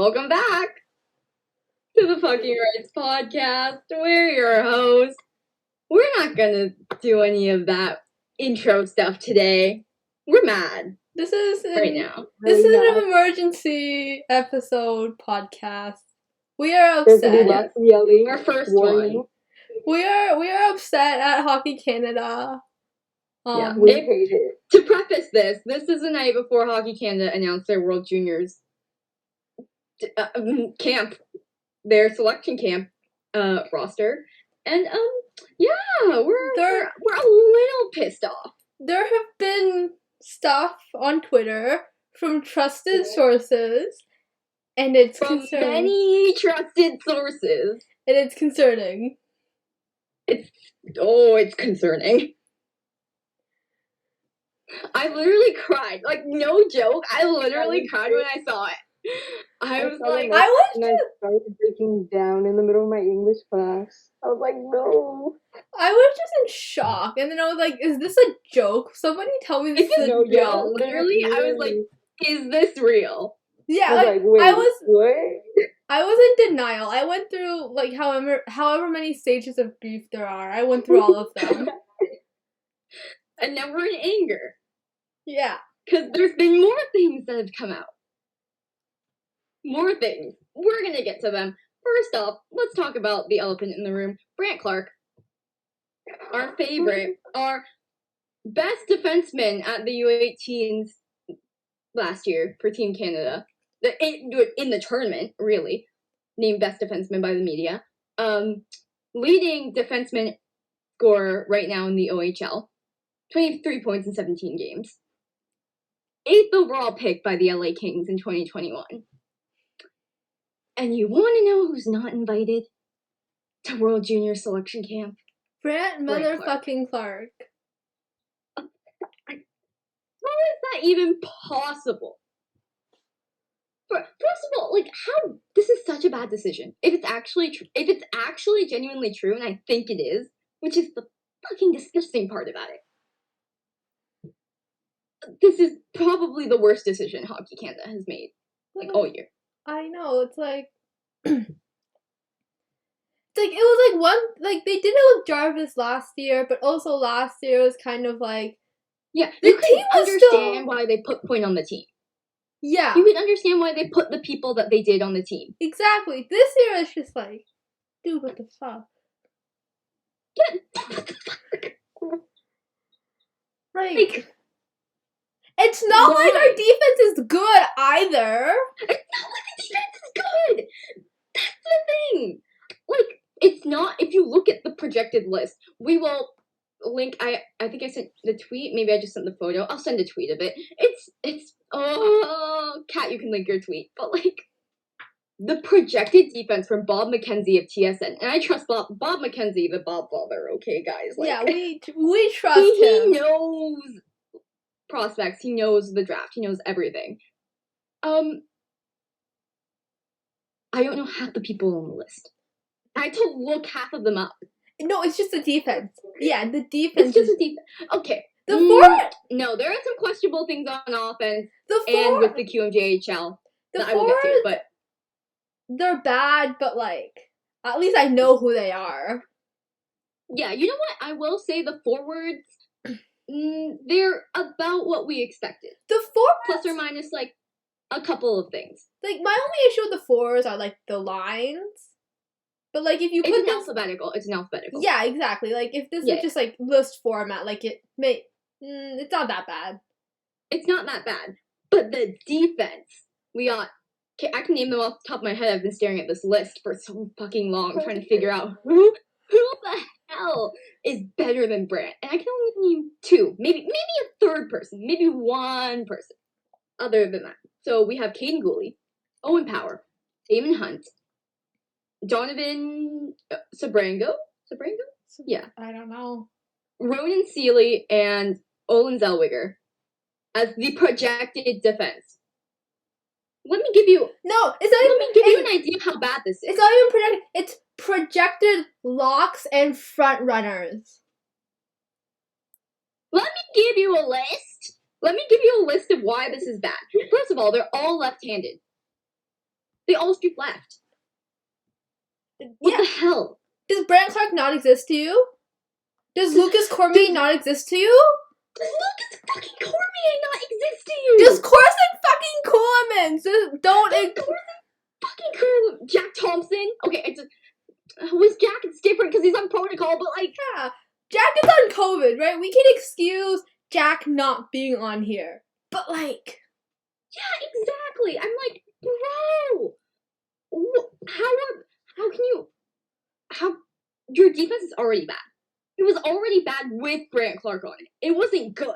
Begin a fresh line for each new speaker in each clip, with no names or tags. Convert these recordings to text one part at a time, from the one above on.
Welcome back to the Fucking Rights Podcast. We're your hosts. We're not gonna do any of that intro stuff today. We're mad
This is
right now.
This is an emergency episode podcast. We are upset.
Lots of yelling.
Our first
warning.
one.
We are upset at Hockey Canada.
We hate it.
To preface this is the night before Hockey Canada announced their World Juniors camp, their selection camp roster, and we're a little pissed off.
There have been stuff on Twitter from trusted sources, and it's
From
concerning.
many trusted sources.
And it's concerning.
It's concerning. I literally cried. Like, no joke. I literally cried when I saw it. I was like,
and I started breaking down in the middle of my English class. I was like, no.
I was just in shock, and then I was like, "Is this a joke? Somebody tell me this is a joke."
Yeah, literally, I was like, "Is this real?"
Yeah,
I was like, wait, what?
I was in denial. I went through like however many stages of grief there are. I went through all of them.
And now we're in anger.
Yeah.
Because there's been more things that have come out. More things. We're gonna get to them. First off, let's talk about the elephant in the room. Brant Clark. Our favorite. Our best defenseman at the U18s last year for Team Canada. In the tournament, really. Named best defenseman by the media. Leading defenseman scorer right now in the OHL. 23 points in 17 games. 8th overall pick by the LA Kings in 2021. And you want to know who's not invited to World Junior Selection Camp?
Brant motherfucking Clark.
How is that even possible? First of all, like, how? This is such a bad decision. If it's actually genuinely true, and I think it is, which is the fucking disgusting part about it. This is probably the worst decision Hockey Canada has made, like, all year.
I know, it's like... it was like one... Like, they did it with Jarvis last year, but also last year was kind of like...
Yeah, you could understand why they put Point on the team.
Yeah.
You could understand why they put the people that they did on the team.
Exactly. This year is just like... Dude, what the fuck?
Yeah, what the fuck?
Like it's not like our defense is good either.
It's not like the defense is good. That's the thing. Like, it's not. If you look at the projected list, we will link. I think I sent the tweet. Maybe I just sent the photo. I'll send a tweet of it. It's. Oh, Kat, you can link your tweet. But like, the projected defense from Bob McKenzie of TSN, and I trust Bob McKenzie, the Bob father. Okay, guys. Like,
yeah, we trust him.
He knows prospects. He knows the draft. He knows everything. I don't know half the people on the list. I had to look half of them up.
No, it's just the defense. Yeah, the defense.
It's just the defense. Okay.
The forward.
No, there are some questionable things on offense.
The
and with the QMJHL that I will get to, but
they're bad. But like, at least I know who they are.
Yeah, you know what? I will say the forwards. They're about what we expected.
The forwards,
plus or minus like a couple of things.
Like, my only issue with the forwards are like the lines. But like, if you put
alphabetical, it's an alphabetical.
Yeah, exactly. Like, if this is just like list format, like it's not that bad.
It's not that bad. But the defense, we got. I can name them off the top of my head. I've been staring at this list for so fucking long, trying to figure out who the hell is better than Brant. And I can only name two, maybe a third person, maybe one person. Other than that, so we have Caden Gooley, Owen Power, Damon Hunt, Donovan Sabrango. Yeah,
I don't know.
Ronan Seeley and Olin Zellweger as the projected defense. Let me give you an idea of how bad this is.
It's not even projected. It's projected locks and front runners.
Let me give you a list. Let me give you a list of why this is bad. First of all, they're all left-handed. They all streak left. What the hell?
Does Brant Clark not exist to you? Does Lucas Cormier not exist to you?
Does Lucas fucking Cormier not exist to you?
Does Corson fucking Coolman don't
fucking cool. Jack Thompson. Okay, it's with Jack it's different because he's on protocol, but like
yeah. Jack is on COVID, right? We can excuse Jack not being on here. But like
yeah, exactly. I'm like, bro, how can you your defense is already bad. It was already bad with Brant Clark on it. It wasn't good.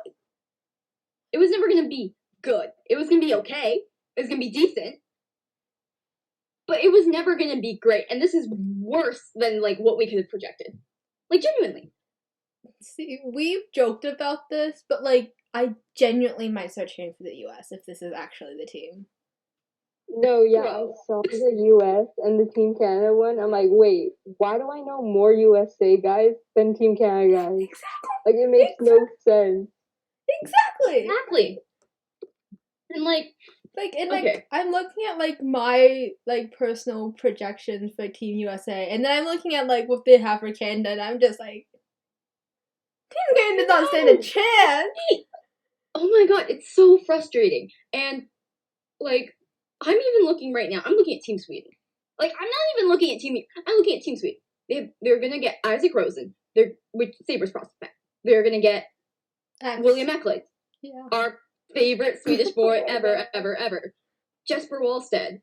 It was never gonna be good. It was gonna be okay. It was gonna be decent. But it was never gonna be great. And this is worse than like what we could have projected. Like genuinely.
see, we've joked about this, but like I genuinely might start cheering for the US if this is actually the team.
No, yeah, I
Bro.
saw the US and the Team Canada one. I'm like, wait, why do I know more USA guys than Team Canada guys?
Exactly.
Like, it makes no sense.
Exactly.
Exactly. And like okay.
I'm looking at like my like personal projections for Team USA, and then I'm looking at like what they have for Canada, and I'm just like, Team Canada does not stand a chance.
Oh my god, it's so frustrating. And like I'm even looking right now. I'm looking at Team Sweden. Like I'm not even looking at I'm looking at Team Sweden. They're gonna get Isaac Rosen. They're with Sabres prospect. They're gonna get William Eklund.
Yeah.
Our favorite Swedish boy ever, ever, ever. Jesper Wallstead.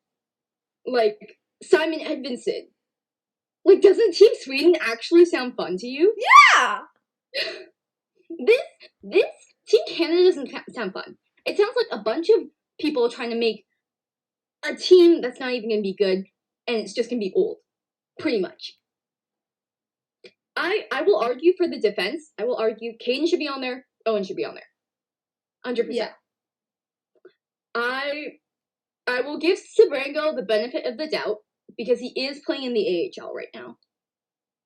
Like Simon Edvinsson. Like doesn't Team Sweden actually sound fun to you?
Yeah.
This Team Canada doesn't sound fun. It sounds like a bunch of people trying to make a team that's not even going to be good, and it's just going to be old. Pretty much. I will argue for the defense. I will argue Caden should be on there. Owen should be on there. 100%.
Yeah.
I will give Sabrango the benefit of the doubt because he is playing in the AHL right now.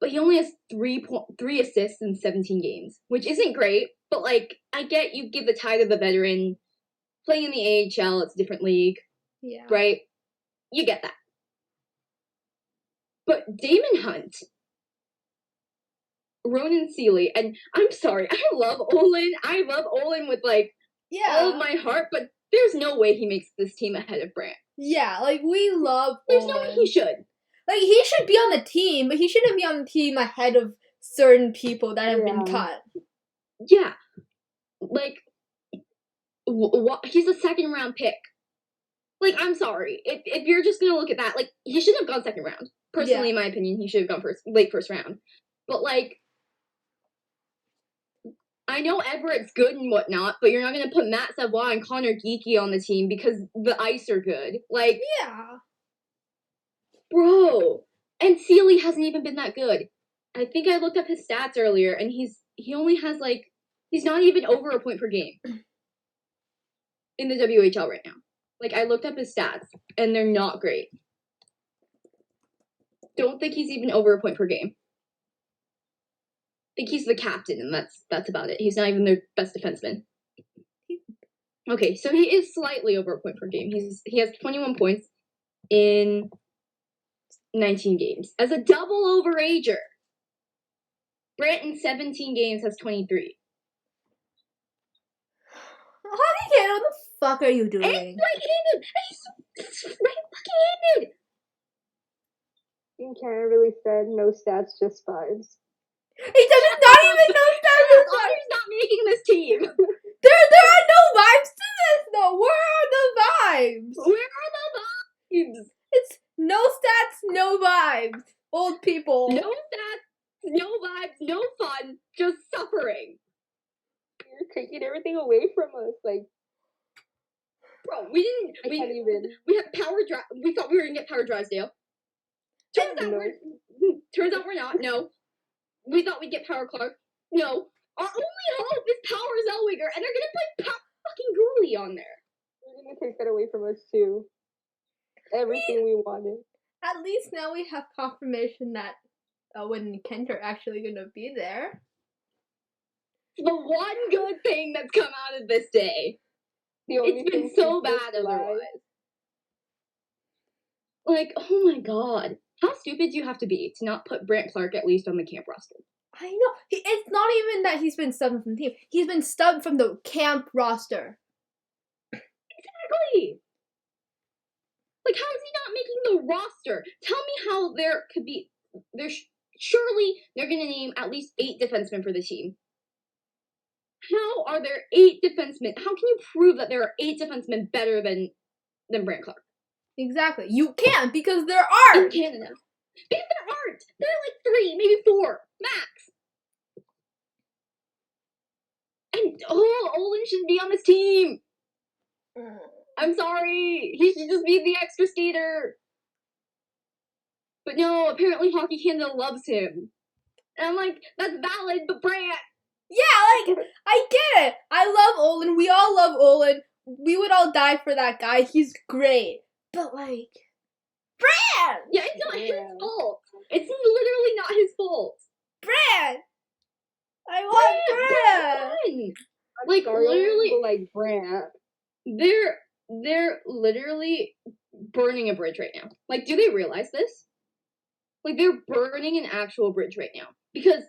But he only has 3 assists in 17 games, which isn't great, but like I get you give the tie to the veteran. Playing in the AHL, it's a different league.
Yeah.
Right? You get that. But Damon Hunt, Ronan Seeley, and I'm sorry, I love Olin. I love Olin with like all of my heart, but there's no way he makes this team ahead of Brant.
Yeah, like we love
There's
Olin.
no way he should.
Like he should be on the team, but he shouldn't be on the team ahead of certain people that have been cut.
Yeah. Like he's a second round pick. Like, I'm sorry. If you're just gonna look at that, like, he shouldn't have gone second round. Personally, in my opinion, he should have gone late first round. But, like, I know Everett's good and whatnot, but you're not gonna put Matt Savoie and Connor Geeky on the team because the ice are good. Like,
yeah.
Bro. And Seeley hasn't even been that good. I think I looked up his stats earlier, and he only has, like, he's not even over a point per game in the WHL right now. Like, I looked up his stats, and they're not great. Don't think he's even over a point per game. I think he's the captain, and that's about it. He's not even their best defenseman. Okay, so he is slightly over a point per game. He has 21 points in 19 games. As a double overager, Brant in 17 games has 23.
Hockey Canada, what the fuck are you doing?
And right-handed! He's right-fucking-handed!
Team Canada really said no stats, just vibes.
He doesn't not even know stats.
Otter's not making this team.
There are no vibes to this though. Where are the vibes?
Where are the vibes?
It's no stats, no vibes. Old people.
No stats, no vibes, no fun, just suffering.
You're taking everything away from us. Like,
bro, we
can't even.
We had power drive. We thought we were gonna get power Drysdale. Turns out we're not. No. We thought we'd get Power Clark. No. Our only hope is Power Zellweger, and they're gonna put fucking Gooley on there.
They're gonna take that away from us too. Everything we wanted.
At least now we have confirmation that Owen and Kent are actually gonna be there.
The one good thing that's come out of this day. It's been so bad otherwise. Like, oh my god. How stupid do you have to be to not put Brant Clark at least on the camp roster?
I know. It's not even that he's been stubbed from the team. He's been stubbed from the camp roster.
Exactly. Like, how is he not making the roster? Tell me how there could be. Surely they're going to name at least 8 defensemen for the team. How are there 8 defensemen? How can you prove that there are 8 defensemen better than Brant Clark?
Exactly. You can't because there
In
aren't.
Canada. Because there aren't. There are like 3, maybe 4, max. And, Olin shouldn't be on this team. I'm sorry. He should just be the extra skater. But no, apparently Hockey Canada loves him. And I'm like, that's valid, but Brant.
Yeah, like, I get it. I love Olin. We all love Olin. We would all die for that guy. He's great. But, like, Brant!
Yeah, it's not his fault. It's literally not his fault.
Brant! I want Brant!
Brant! Like, literally,
like Brant.
they're literally burning a bridge right now. Like, do they realize this? Like, they're burning an actual bridge right now. Because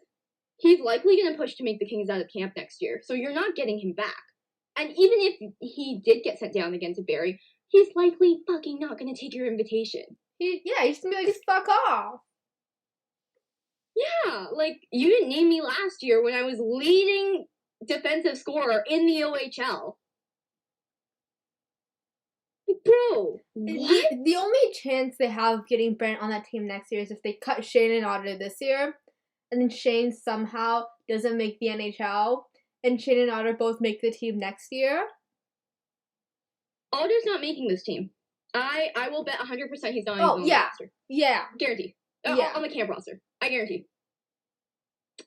he's likely going to push to make the Kings out of camp next year, so you're not getting him back. And even if he did get sent down again to Barrie, he's likely fucking not going to take your invitation.
He's just gonna be like, fuck off.
Yeah, like, you didn't name me last year when I was leading defensive scorer in the OHL. Like, bro, what?
The only chance they have of getting Brant on that team next year is if they cut Shane and Otter this year, and then Shane somehow doesn't make the NHL, and Shane and Otter both make the team next year.
Otter's not making this team. I will bet 100% he's not on the roster.
Yeah.
Guarantee.
Yeah.
On the camp roster. I guarantee.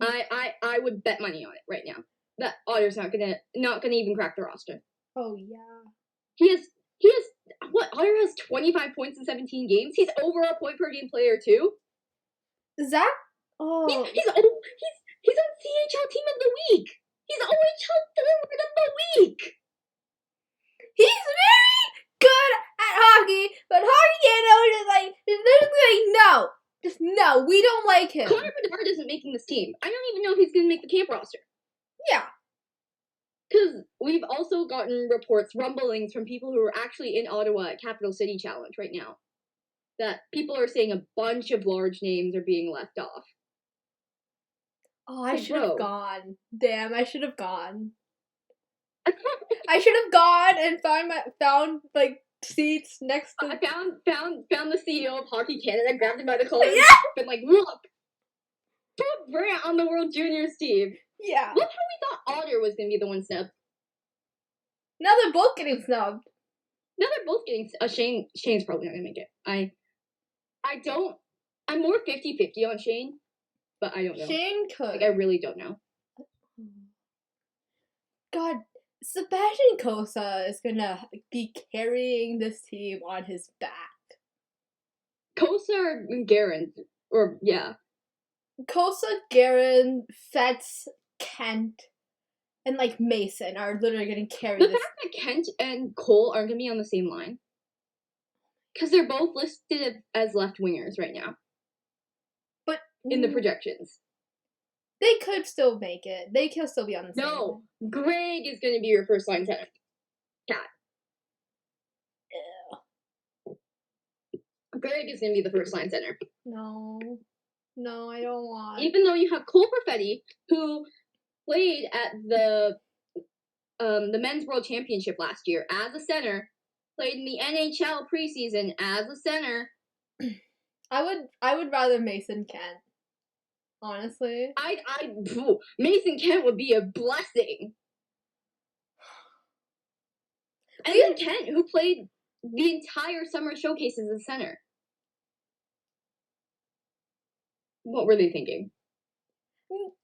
I would bet money on it right now. That Otter's not gonna even crack the roster.
Oh yeah.
He has what? Otter has 25 points in 17 games. He's over a point per game player too.
Zach? Oh.
He's on CHL team of the week. He's OHL forward of the week.
He's very good at hockey, but Hockey Canada is like, no, we don't like him.
Connor Bedard isn't making this team. I don't even know if he's going to make the camp roster.
Yeah.
Because we've also gotten rumblings from people who are actually in Ottawa at Capital City Challenge right now, that people are saying a bunch of large names are being left off.
Oh, I
Like,
should have
bro.
gone. Damn, I should have gone. I should have gone and found like seats next to.
I found the CEO of Hockey Canada, grabbed him by the collar,
Yeah!
and been like, look, put Brant on the World Juniors team.
Yeah.
Look how we thought Otter was going to be the one snubbed.
Now they're both getting snubbed.
Now they're both getting Shane's probably not going to make it. I'm more 50-50 on Shane, but I don't know.
Shane could.
Like, I really don't know.
God, Sebastian Kosa is gonna be carrying this team on his back.
Kosa and Guerin, or yeah.
Kosa, Guerin, Fetz, Kent, and like Mason are literally gonna carry
The
this.
fact that Kent and Cole aren't going to be on the same line, because they're both listed as left wingers right now
But
in the projections.
they could still make it. They could still be on the same
No,
line.
Greg is going to be your first line center. Cat. Greg is going to be the first line center.
No, I don't want.
Even though you have Cole Perfetti, who played at the Men's World Championship last year as a center, played in the NHL preseason as a center.
I would rather Mason Kent. Honestly.
Mason Kent would be a blessing. And then Kent, who played the entire summer showcase as a center. What were they thinking?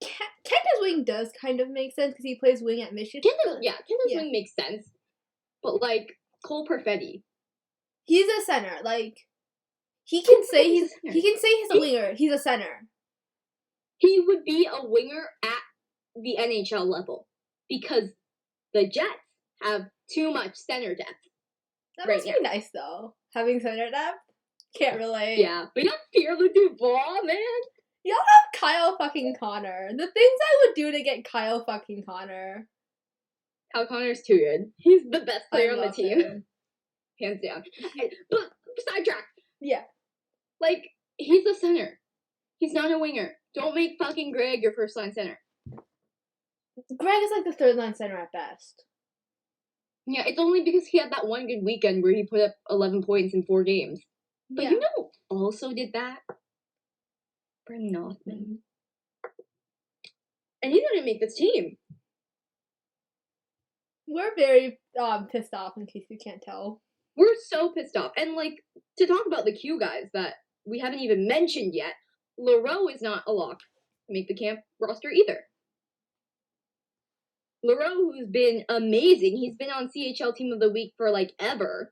Kenta's wing does kind of make sense because he plays wing at Michigan.
Kenta's wing makes sense. But, like, Cole Perfetti.
He's a center. Like, he can say he's
a center.
a winger. He's a center.
He would be a winger at the NHL level. Because the Jets have too much center depth.
That
Right
must be nice though, having center depth. Can't relate.
Yeah, but you have Pierre-Luc Dubois, man.
Y'all have Kyle fucking Connor. The things I would do to get Kyle fucking Connor.
Kyle Connor's too good. He's the best player on the
love
team,
him.
hands down. But sidetrack.
Yeah.
Like, he's a center. He's not a winger. Don't make fucking Greg your first line center.
Greg is like the third line center at best.
Yeah, it's only because he had that one good weekend where he put up 11 points in 4 games. But
yeah.
you know who also did that? Brendan Othman. And he's gonna make this team.
We're very pissed off, in case you can't tell.
We're so pissed off. And, like, to talk about the Q guys that we haven't even mentioned yet, Leroux is not a lock to make the camp roster either. Leroux, who's been amazing, he's been on CHL Team of the Week for, like, ever.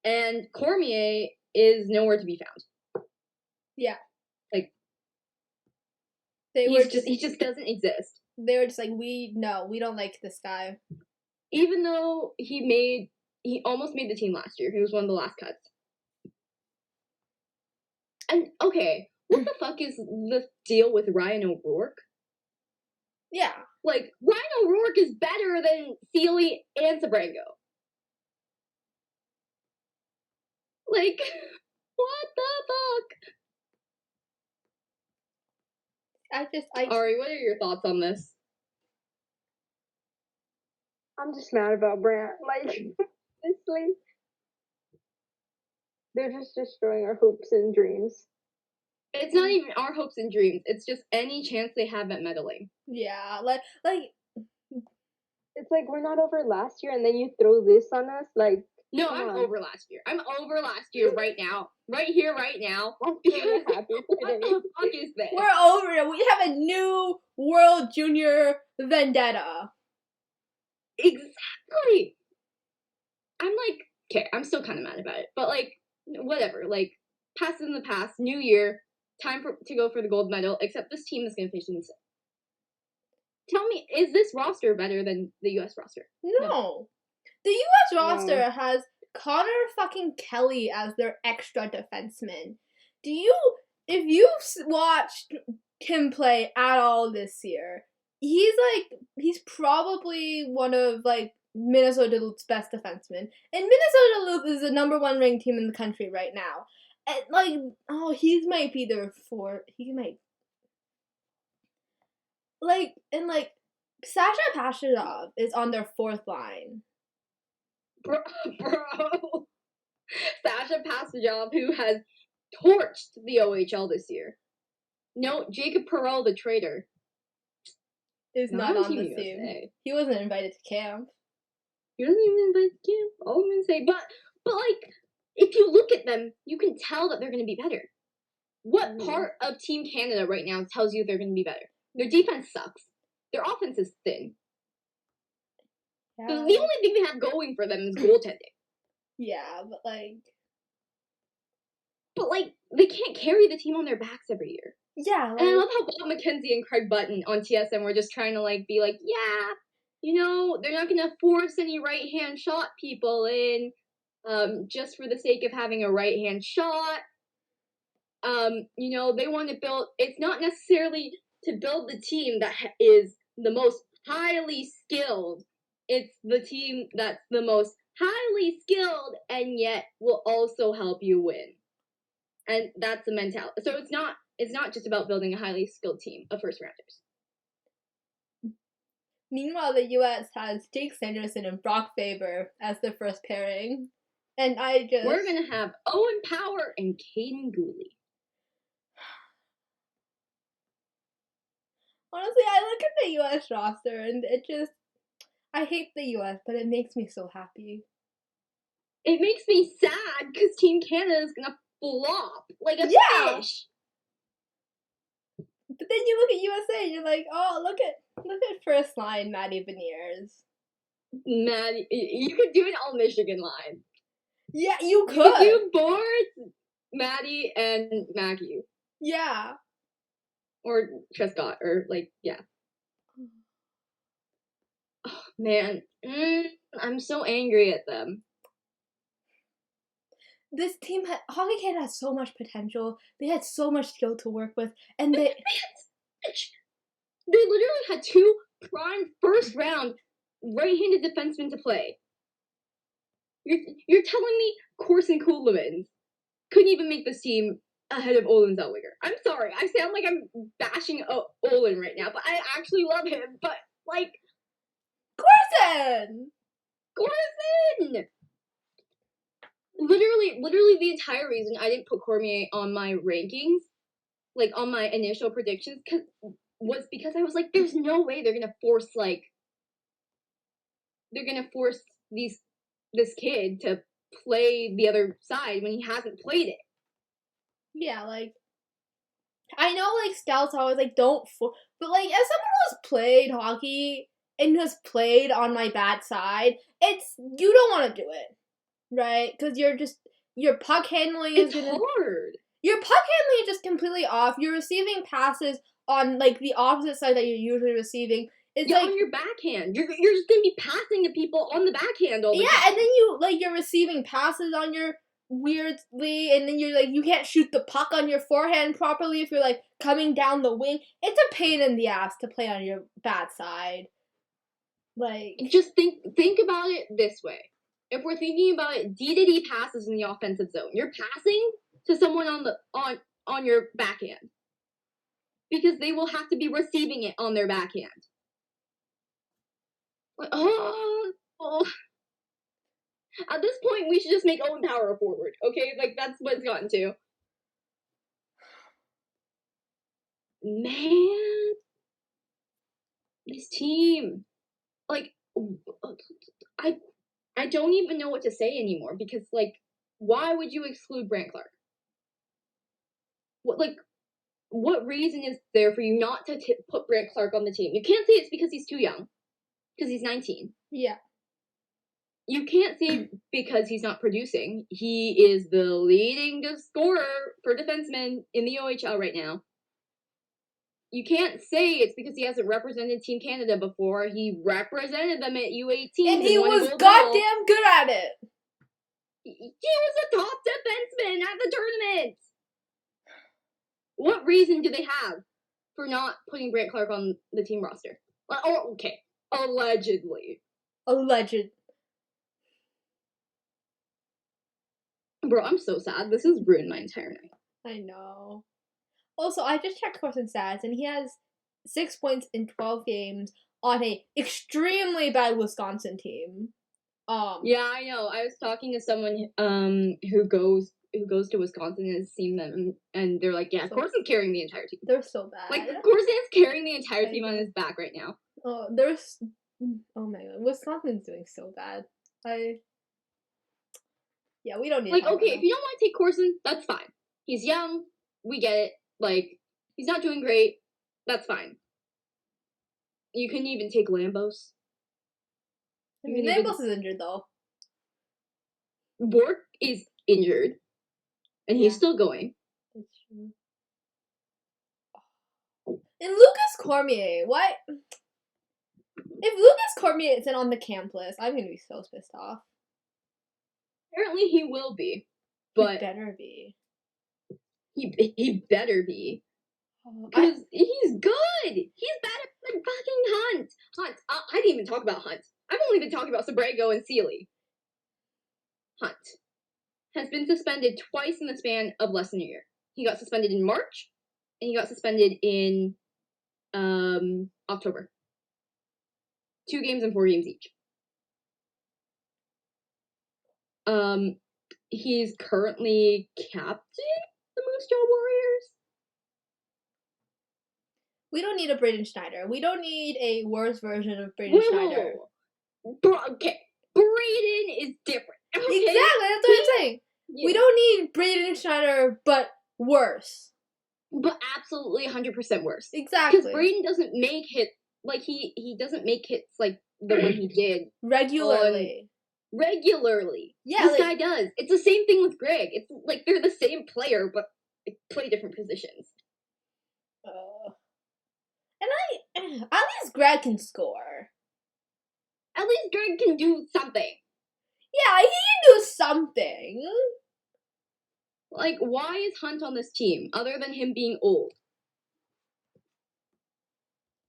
And Cormier is nowhere to be found.
Yeah.
Like,
he
just doesn't exist.
They were just like, we don't like this guy.
Even though he almost made the team last year. He was one of the last cuts. And, okay, what the fuck is the deal with Ryan O'Rourke?
Yeah.
Like, Ryan O'Rourke is better than Sealy and Sabrango. Like, what the fuck? Ari, what are your thoughts on this?
I'm just mad about Brant. Like, honestly, they're just destroying our hopes and dreams.
It's not even our hopes and dreams. It's just any chance they have at meddling.
Yeah, like
it's like we're not over last year, and then you throw this on us. Like,
no, I'm over last year. I'm over last year right now, right here, right now. Because what the fuck is this?
We're over it. We have a new World Junior vendetta.
Exactly. I'm like, okay, I'm still kind of mad about it, but like, whatever. Like, past in the past, new year, time to go for the gold medal. Except this team is gonna finish in the sixth. Tell me, is this roster better than the U.S. roster?
No. The U.S. roster has Connor fucking Kelly as their extra defenseman. If you watched him play at all this year, he's probably one of, like, Minnesota Duluth's best defensemen. And Minnesota Duluth is the number 1 ranked team in the country right now. And, like, he might be their fourth. He might. Like, and, like, Sasha Pashadov is on their 4th line.
Bro. Sasha Pashadov, who has torched the OHL this year. No, Jacob Perreault, the traitor,
is not on the team. He wasn't invited to camp.
He wasn't even invited to camp. All I'm gonna say, but like, if you look at them, you can tell that they're gonna be better. What part of Team Canada right now tells you they're gonna be better? Their defense sucks. Their offense is thin. Yeah. The only thing they have going for them is goaltending.
Yeah, but like,
they can't carry the team on their backs every year.
Yeah.
And I love how Bob McKenzie and Craig Button on TSN were just trying to, like, be like, yeah, you know, they're not gonna force any right-hand shot people in, just for the sake of having a right-hand shot. You know, they want to build, it's not necessarily to build the team that is the most highly skilled. It's the team that's the most highly skilled and yet will also help you win. And that's the mentality. So it's not just about building a highly skilled team of first rounders.
Meanwhile, the U.S. has Jake Sanderson and Brock Faber as their first pairing. And
we're going to have Owen Power and Caden Gooley.
Honestly, I look at the U.S. roster and I hate the U.S., but it makes me so happy.
It makes me sad because Team Canada is going to flop like a fish.
But then you look at USA and you're like, oh, look at first line Maddie Beniers.
Maddie, you could do an all Michigan line.
Yeah, you could.
You could do Boards, Maddie, and Maggie.
Yeah.
Or Trescott, or like, yeah. Oh, man, I'm so angry at them.
this team Hockey Canada has so much potential. They had so much skill to work with, and they
literally had 2 prime first round right-handed defensemen to play. You're telling me Corson Kuhlman couldn't even make this team ahead of Olin Zellweger? I'm sorry, I sound like I'm bashing Olin right now, but I actually love him. But like,
Corson.
Literally the entire reason I didn't put Cormier on my rankings, like on my initial predictions, was because I was like, there's no way they're gonna force this kid to play the other side when he hasn't played it.
Yeah, like, I know, like, Stout's always like, don't, but like, as someone who's played hockey and has played on my bad side, you don't want to do it, right? Because your puck handling is
hard.
Your puck handling is just completely off. You're receiving passes on, like, the opposite side that you're usually receiving. It's like,
on your backhand. You're just gonna be passing to people on the backhand all the time.
And then you're receiving passes on your weirdly, and then you're like, you can't shoot the puck on your forehand properly if you're like coming down the wing. It's a pain in the ass to play on your bad side. Like,
just think about it this way. If we're thinking about it, D-to-D passes in the offensive zone. You're passing to someone on your backhand, because they will have to be receiving it on their backhand. Like, at this point, we should just make Owen Power a forward, okay? Like, that's what it's gotten to. Man, this team, like, I don't even know what to say anymore, because, like, why would you exclude Brandt Clarke? What reason is there for you not to put Brandt Clarke on the team? You can't say it's because he's too young, because he's 19.
Yeah.
You can't say because he's not producing. He is the leading scorer for defensemen in the OHL right now. You can't say it's because he hasn't represented Team Canada before. He represented them at U18.
And he was goddamn good at it.
He was a top defenseman at the tournament. What reason do they have for not putting Brandt Clarke on the team roster? Oh, okay. Allegedly. Bro, I'm so sad. This has ruined my entire night.
I know. Also, I just checked Carson's stats, and he has 6 points in 12 games on a extremely bad Wisconsin team.
Yeah, I know. I was talking to someone who goes to Wisconsin and has seen them, and they're like, yeah, Carson's carrying the entire team.
They're so bad.
Like, Carson is carrying the entire team on his back right now.
Oh my god, Wisconsin's doing so bad. Yeah, we don't need.
Like, okay, if you don't want to take Corson, that's fine. He's young. We get it. Like, he's not doing great. That's fine. You couldn't even take Lambos.
I mean, Lambos is injured, though.
Bork is injured. And he's still going.
That's true. And Lucas Cormier, what? If Lucas Cormier isn't on the camp list, I'm gonna be so pissed off.
Apparently he will be. But
he better be.
He better be. Because he's good! He's better than fucking Hunt! I didn't even talk about Hunt. I've only been talking about Sobrego and Sealy. Hunt has been suspended twice in the span of less than a year. He got suspended in March, and he got suspended in October. 2 games and 4 games each. He's currently captain the Moose Jaw Warriors.
We don't need a Braden Schneider. We don't need a worse version of Braden Schneider.
Okay, Braden is different. Okay?
Exactly, that's what I'm saying. Yeah. We don't need Braden Schneider, but worse.
But absolutely 100% worse.
Exactly.
Because Braden doesn't make hits, like, he doesn't make hits like the one he did.
Regularly.
Yeah, this guy does. It's the same thing with Greg. It's like they're the same player, but they play different positions.
And at least Greg can score.
At least Greg can do something.
Yeah, he can do something.
Like, why is Hunt on this team, other than him being old?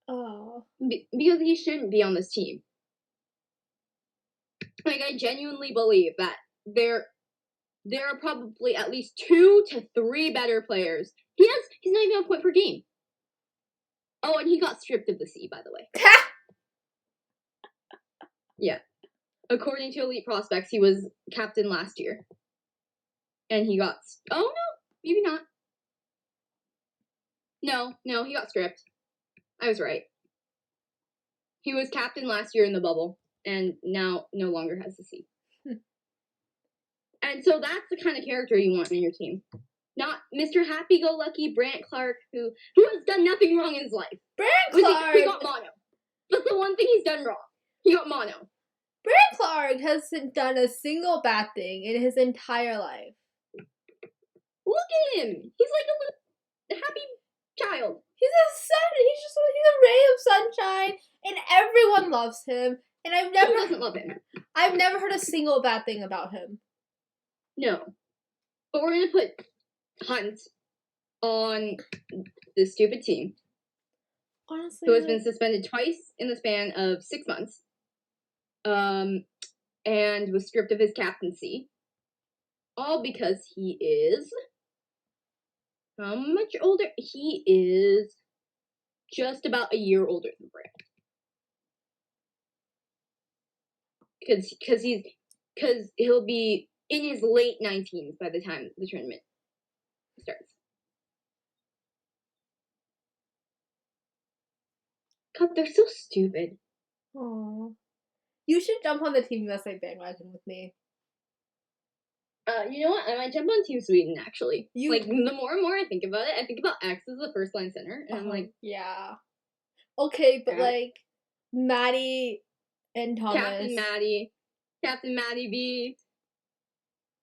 Oh.
Because he shouldn't be on this team. Like, I genuinely believe that there are probably at least 2 to 3 better players. He's not even a point per game. Oh, and he got stripped of the C, by the way. Yeah. According to Elite Prospects, he was captain last year. And he got... Oh, no. Maybe not. No, he got stripped. I was right. He was captain last year in the bubble, and now no longer has the C. And so that's the kind of character you want in your team. Not Mr. Happy-Go-Lucky Brant Clark, who has done nothing wrong in his life.
Brant Clark!
He got mono. That's the one thing he's done wrong. He got mono.
Brant Clark hasn't done a single bad thing in his entire life.
Look at him. He's like a little happy child.
He's a he's a ray of sunshine, and everyone loves him. And
Who doesn't love him?
I've never heard a single bad thing about him.
No. But we're gonna put Hunt on this stupid team.
Honestly,
Who has been suspended twice in the span of 6 months. And was stripped of his captaincy. All because he is... How much older? He is just about a year older than Brant. Because he'll be in his late 19s by the time the tournament starts. God, they're so stupid.
Aww. You should jump on the Team USA bandwagon with me.
You know what? I might jump on Team Sweden, actually.
You-
Like, the more and more I think about it, I think about X as the first line center, and I'm like,
yeah. Okay, but
Yeah.
like, Maddie and Thomas.
Captain Maddie B.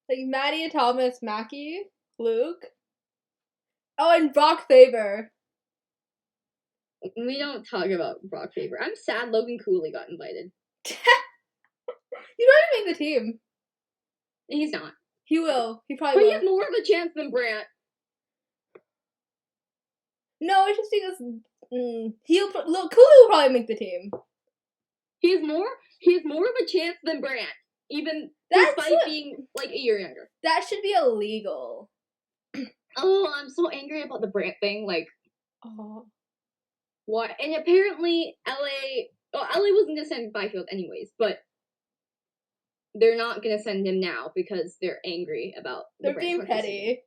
Like, Maddie and Thomas, Mackie, Luke. Oh, and Brock Faber.
We don't talk about Brock Faber. I'm sad Logan Cooley got invited.
He's already made the team.
He's not.
He will. He
But
probably
he
will.
has more of a chance than Brant.
No, it's just because Cooley will probably make the team.
He has more of a chance than Brant, even
That's
despite being like a year younger.
That should be illegal.
Oh, I'm so angry about the Brant thing. Like,
Oh.
what? And apparently, LA wasn't gonna send Byfield anyways, but they're not gonna send him now because they're angry about the
They're
Brant
being
Clark
petty.
decision.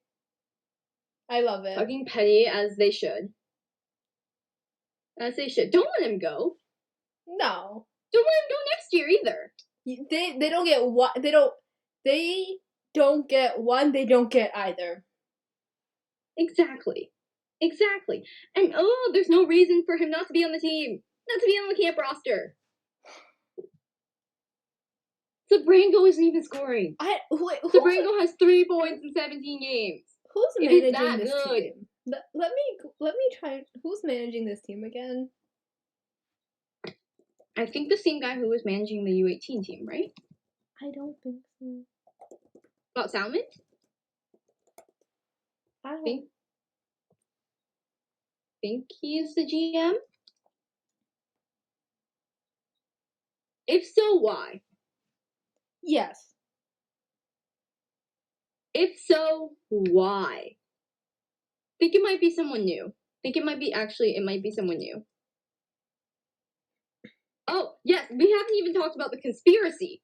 I love it.
Fucking petty as they should. As they should. Don't let him go.
No.
Don't let him go next year either.
They don't get one. They don't get one. They don't get either.
Exactly. And there's no reason for him not to be on the team. Not to be on the camp roster. Sabrango isn't even scoring. Sabrango has 3 points in 17 games.
Who's
It is
managing
that
this
good.
team? Let me try. Who's managing this team again?
I think the same guy who was managing the U18 team, right?
I don't think so.
About Salmon?
I don't
Think he's the GM? If so, why?
Yes.
If so, why? Think it might be someone new. Think it might be someone new. Oh, yes, we haven't even talked about the conspiracy.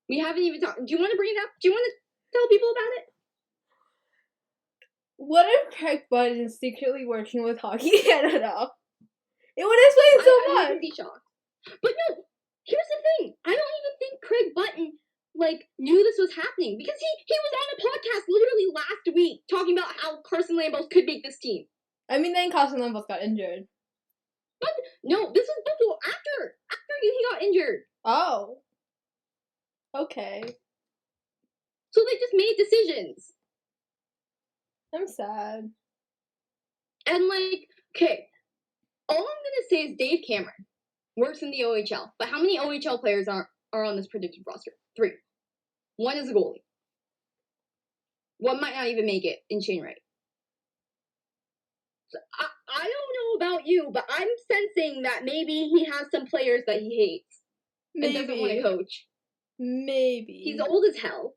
We haven't even talked. Do you want to bring it up? Do you want to tell people about it?
What if Craig Button is secretly working with Hockey Canada? It would explain so
I
much.
wouldn't be shocked. But no, here's the thing. I don't even think Craig Button knew this was happening because he was on a podcast literally last week talking about how Carson Lambos could make this team.
I mean, then Carson Lambos got injured.
But no, this was before, after he got injured.
Oh. Okay.
So they just made decisions.
I'm sad.
And okay, all I'm gonna say is Dave Cameron works in the OHL. But how many OHL players are on this predicted roster? 3. 1 is a goalie. One might not even make it in Shane Wright. So I don't know about you, but I'm sensing that maybe he has some players that he hates and doesn't want to
Maybe.
coach.
Maybe.
He's old as hell,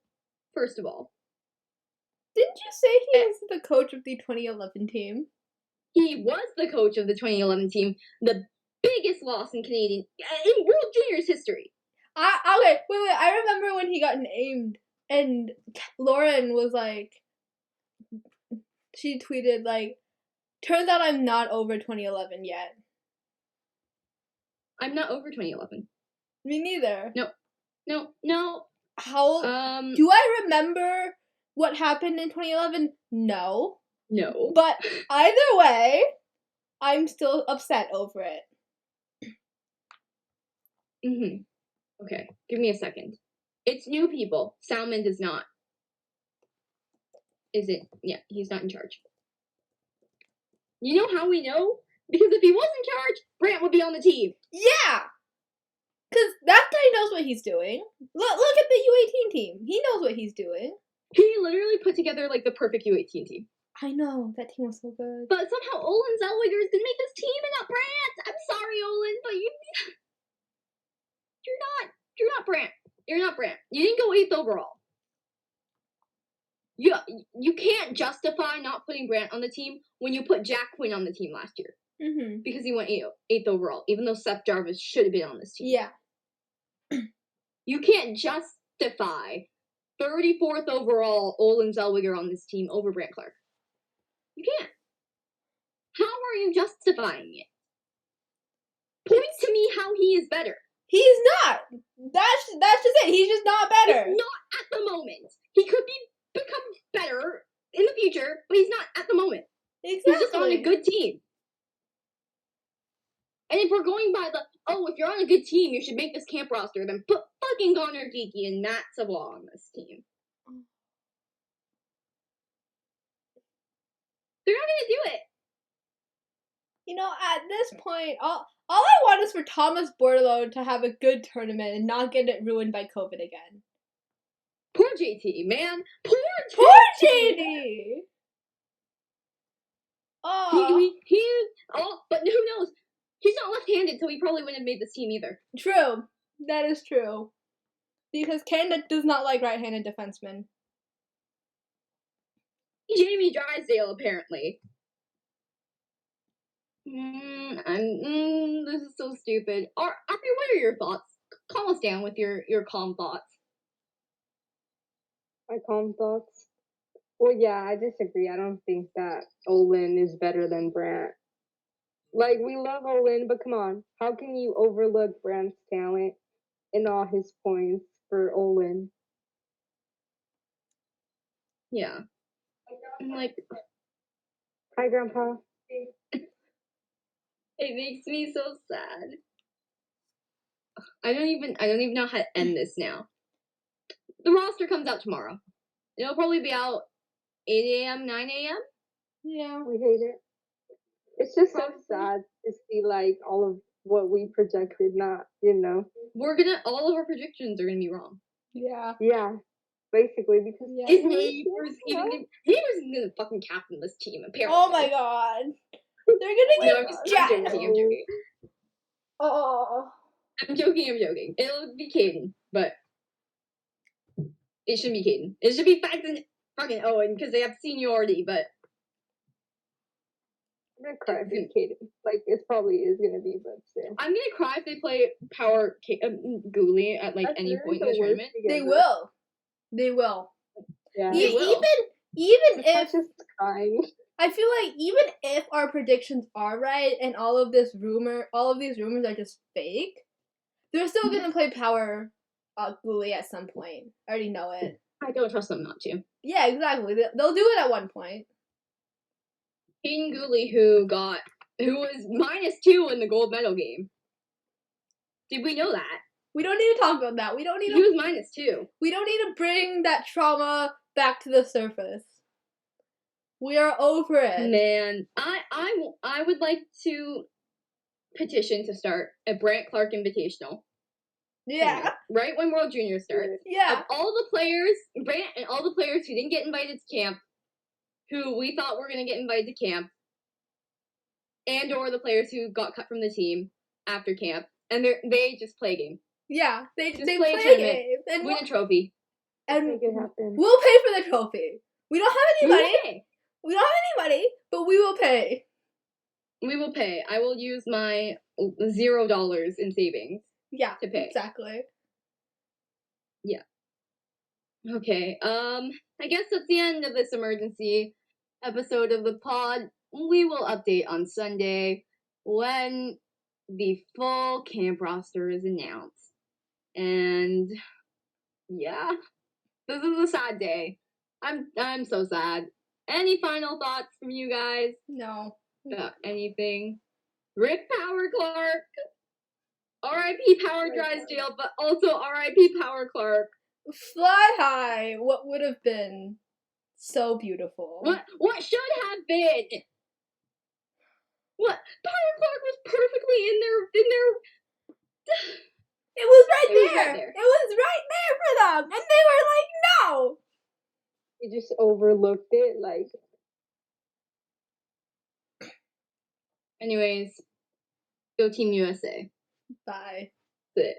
first of all.
Didn't you say he was the coach of the 2011 team?
He was the coach of the 2011 team, the biggest loss in World Juniors history.
Okay, wait. I remember when he got named, and Lauren was like, she tweeted like, "Turns out I'm not over 2011 yet."
I'm not over 2011.
Me neither.
No.
How do I remember what happened in 2011? No.
No.
But either way, I'm still upset over it.
Okay, give me a second. It's new people. Salmon does not. Is it? Yeah, he's not in charge. You know how we know? Because if he was in charge, Brant would be on the team.
Yeah! Because that guy knows what he's doing. Look at the U18 team. He knows what he's doing.
He literally put together like the perfect U18 team.
I know, that team was so good.
But somehow Olin Zellweger is gonna make this team and not Brant. I'm sorry, Olin, but you're not Brant. You're not Brant. You didn't go 8th overall. You can't justify not putting Brant on the team when you put Jack Quinn on the team last year.
Mm-hmm.
Because he went 8th overall, even though Seth Jarvis should have been on this team.
Yeah.
You can't justify 34th overall Olin Zellweger on this team over Brant Clark. You can't. How are you justifying it? Point to me how he is better.
He's not. That's just it. He's just not better.
He's not at the moment. He could become better in the future, but he's not at the moment.
Exactly.
He's just on a good team. And if we're going by if you're on a good team, you should make this camp roster, then put fucking Connor Geeky and Matt Savoie on this team. They're not gonna do it.
You know, at this point, all I want is for Thomas Bordelot to have a good tournament and not get it ruined by COVID again.
Poor JT, man. Poor
JT! Oh.
But who knows? He's not left-handed, so he probably wouldn't have made this team either.
True. That is true. Because Canada does not like right-handed defensemen.
Jamie Drysdale, apparently. This is so stupid. What are your thoughts? Calm us down with your calm thoughts.
My calm thoughts? Well, yeah, I disagree. I don't think that Olin is better than Brant. Like, we love Olin, but come on. How can you overlook Brant's talent and all his points for Olin?
Yeah. I'm like...
Hi, Grandpa.
It makes me so sad. I don't even know how to end this now. The roster comes out tomorrow. It'll probably be out 8 a.m., 9 a.m.?
Yeah.
We hate it. It's just so sad to see, like, all of what we projected not,
All of our predictions are gonna be wrong.
Yeah.
Yeah. Basically, because...
Yeah.
Is Neighbors gonna fucking captain this team, apparently.
Oh my god. They're gonna get
I'm joking.
Oh.
I'm joking. It'll be Caden, but it shouldn't be Caden. It should be Faxon fucking Owen, because they have seniority, but...
I'm gonna cry if it's Caden. Like, it probably is gonna be, but still.
I'm gonna cry if they play Power Gooley at, like, any point in the tournament.
They will. They will.
Yeah.
They will.
Even if...
just crying.
I feel like even if our predictions are right and all of these rumors are just fake, they're still gonna play Power Gooley at some point. I already know it.
I don't trust them not to.
Yeah, exactly. They'll do it at one point.
Caden Gooley, who was -2 in the gold medal game. Did we know that?
We don't need to talk about that. He
was -2.
We don't need to bring that trauma back to the surface. We are over it.
Man, I would like to petition to start a Brant Clark Invitational.
Yeah.
Right when World Junior starts.
Yeah.
Of all the players, Brant and all the players who didn't get invited to camp, who we thought were going to get invited to camp, and or the players who got cut from the team after camp, and they just play a game.
Yeah. They
Just
play
play a
a
tournament,
game. And
win a trophy.
Make it happen.
we'll pay for the trophy. We don't have any
We will
money.
pay.
We don't have any money, but we will pay.
We will pay. I will use my $0 in savings
Yeah.
to pay.
Exactly.
Okay, I guess that's the end of this emergency episode of the pod. We will update on Sunday when the full camp roster is announced. And yeah, this is a sad day. I'm so sad. Any final thoughts from you guys
No.
about anything? Rip Power Clark. R.I.P. Power Drysdale, but also R.I.P. Power Clark.
Fly high. What would have been so beautiful.
What should have been? What Power Clark was perfectly in their
It was right
It was
there.
right there.
It was right there for them. And they were like, no.
You just overlooked it, like.
Anyways, go Team USA.
Bye.
That's it.